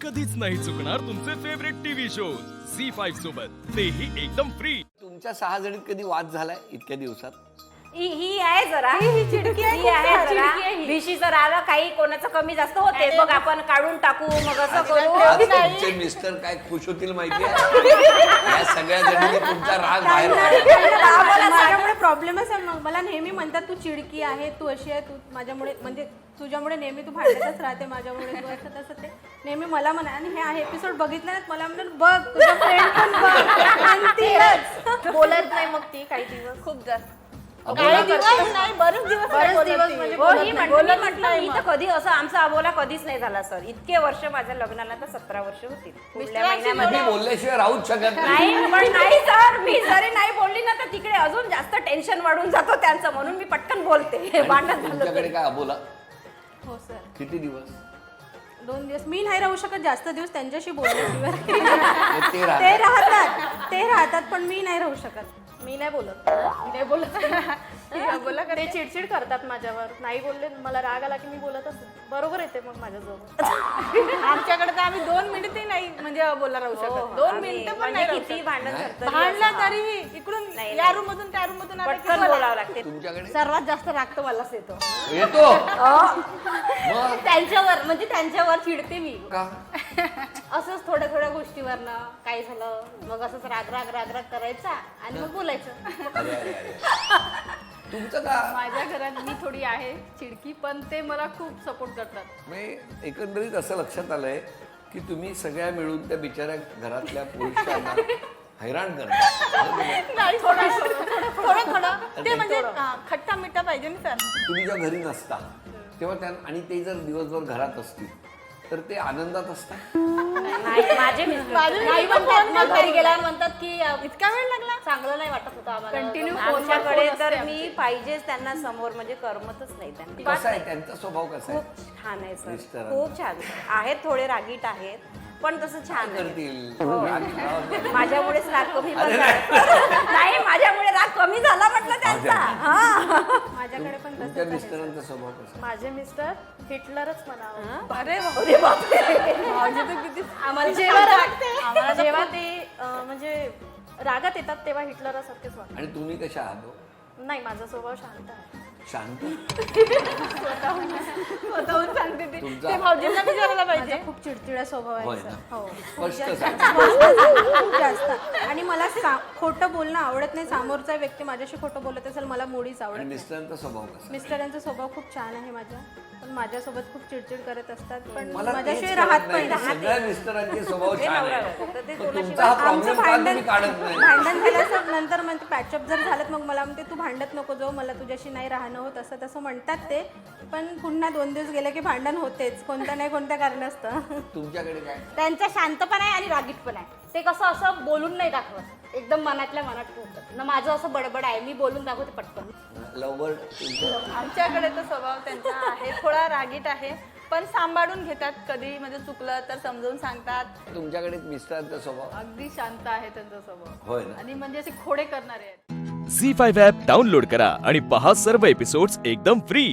कधीच नाही चुकणार तुमचे फेवरेट टीव्ही शोज झी5 सोबत, तेही एकदम फ्री. तुमच्या 6 जणीत कधी वाद झालाय इतक्या दिवसात? ही आहे जरा ही चिडकी आहे, ही खूप आहे चिडकी जरा आहे ही. भिशी जर आलं काही कोणाचं कमी जास्त होते बघ आपण काढून टाकू मग असं करू. आज तुमचे मिस्टर काय खुश होतील माहितीये? या सगळ्या जणींनी तुमचा राग बाहेर काढला. माझ्यामुळे प्रॉब्लेमच आहे. मग मला नेहमी म्हणतात तू चिडकी आहे, तू अशी आहे, तू माझ्यामुळे म्हणजे तुझ्यामुळे नेहमी तू भांडतच राहते माझ्यामुळे, तू असं तसं ते नेहमी मला म्हणा. आणि हे एपिसोड बघितलं ना मला म्हणत बघ तुझा फ्रेंड पण बघ म्हणतीयच. बोलत नाही मग ती काही दिवस खूप जास्त काही दिवस नाही, बरेच दिवस म्हणजे हो ही म्हटलं मी तर कधी असं आमचा अबोला कधीच नाही झाला सर. इतके वर्ष माझ्या लग्नाला तर 17 वर्ष होतील. पुढल्या महिन्यामध्ये तुम्ही बोलल्याशिवाय राहूच शकत नाही पण नाही सर, मी जरी नाही बोलली ना तर तिकडे अजून जास्त टेन्शन वाढून जातो त्यांचं, म्हणून मी पटकन बोलते. भांडण झालं तुमच्याकडे तरी. काय बोला? हो सर. किती दिवस? 2 दिवस. मी नाही राहू शकत जास्त दिवस त्यांच्याशी बोलल्याशिवाय. ते ते राहतात पण मी नाही राहू शकत. मी नाही बोलत. बोला ते चिडचिड करतात माझ्यावर. नाही बोलले मला राग आला की मी बोलत असते. बरोबर येते मग माझ्याजवळ. आमच्याकडे तर आम्ही 2 मिनिटही नाही म्हणजे बोला राहू शकत. 2 मिनिटं पण म्हणजे नाही किती भांडण झालं भांडला तरीही इकडून या रूम मधून त्या रूम मधून आलं की पटकन बोलावं लागते. तुमच्याकडे सर्वात जास्त राग तर मलाच येतो. येतो मग त्यांच्यावर म्हणजे त्यांच्यावर चिडते मी. का? असंच थोड्या थोड्या गोष्टीवरनं काय झालं मग असंच राग राग राग राग करायचा आणि मग बोलायचं. अरे अरे अरे तुमचं का? माझ्या घरात मी थोडी आहे चिडकी, पण ते मला खूप सपोर्ट करतात. मी एकंदरीत असं लक्षात आलंय की तुम्ही सगळ्या मिळून त्या बिचाऱ्या घरातल्या पुरुषांना हैराण करता. नाही थोडं थोडं ते म्हणजे खट्टा मिठा पाहिजे ना सर. तुम्ही जेव्हा घरी नसता तेव्हा आणि ते जर दिवसभर घरात असतील तर ते आनंदात असतात. नाही माझे मिस्टर नाही म्हणतात मग घरी गेल्यावर म्हणतात की इतका वेळ लागला, चांगलं नाही वाटत होतं आम्हाला. कंटिन्यू आमच्याकडे तर मी पाहिजेच त्यांना समोर, म्हणजे करमतच नाही त्यांना. कसा आहे त्यांचा स्वभाव कसा आहे? खूप छान आहे सर, मिस्टरांचा. खूप छान आहेत. थोडे रागीट आहेत पण तसं छान आहे. करतील माझ्यामुळेच राग कमी पण झाला. नाही माझ्यामुळे राग कमी झाला म्हटलं त्यांचा. हा माझ्याकडे पण तुमच्या तसंच आहे. मिस्टरांचा स्वभाव कसा? माझे मिस्टर हिटलरच म्हणावं. अरे बापरे. आम्हाला जेव्हा ते म्हणजे रागात येतात तेव्हा हिटलरसारखेच वाटतं. आणि तुम्ही कशा आहात हो? नाही माझा स्वभाव शांत आहे. शांत? स्वतःहून सांगते ते. तुमचा- ते भाऊजींना विचारायला पाहिजे. माझा खूप चिडचिडा स्वभाव होय आहे ना? सर. हो स्पष्ट सांग. खूप जास्त. आणि मला खोटं बोलणं आवडत नाही. समोरचा व्यक्ती माझ्याशी खोटं बोलत असेल मला मुळीच आवडत आणि नाही. मिस्टरांचा स्वभाव कसा? मिस्टरांचा स्वभाव खूप छान आहे माझ्या, पण माझ्यासोबत खूप चिडचिड करत असतात, पण मला माझ्याशी तेच राहत कळत पण नाही. सगळ्या मिस्टरांचे स्वभाव छान नवरा आहे. फक्त ते पण कोणाशी तुमचा हा आमचं प्रॉब्लेम का तुम्ही काढत नाही? भांडण झालं असं नंतर म्हणते पॅचअप जर झालं मग मला म्हणते तू भांडत नको जाऊ, मला तुझ्याशी नाही राहणं होत, असं तसं म्हणतात ते. पण पुन्हा 2 दिवस गेले की भांडण होतेच, कोणत्या नाही कोणत्या कारण असतं. तुमच्याकडे काय? त्यांचा शांतपणा आहे आणि रागीट पण आहे. ते कसं असं बोलून नाही दाखवत, एकदम मनातल्या मनात ठेवतात ना. माझं असं बडबड आहे, मी बोलून दाखवते पटकन. लवबर्ड तुमचं? आमच्याकडे तर स्वभाव त्यांचा आहे, थोडा रागीट आहे, पण सांभाळून घेतात. कधी म्हणजे चुकलं तर समजावून सांगतात. तुमच्याकडे मिस्टरांचा स्वभाव? अगदी शांत आहे त्यांचा स्वभाव. होय ना? आणि म्हणजे असे खोडे करणारे आहेत. झी5 ॲप डाउनलोड करा आणि पहा सर्व एपिसोड्स एकदम फ्री.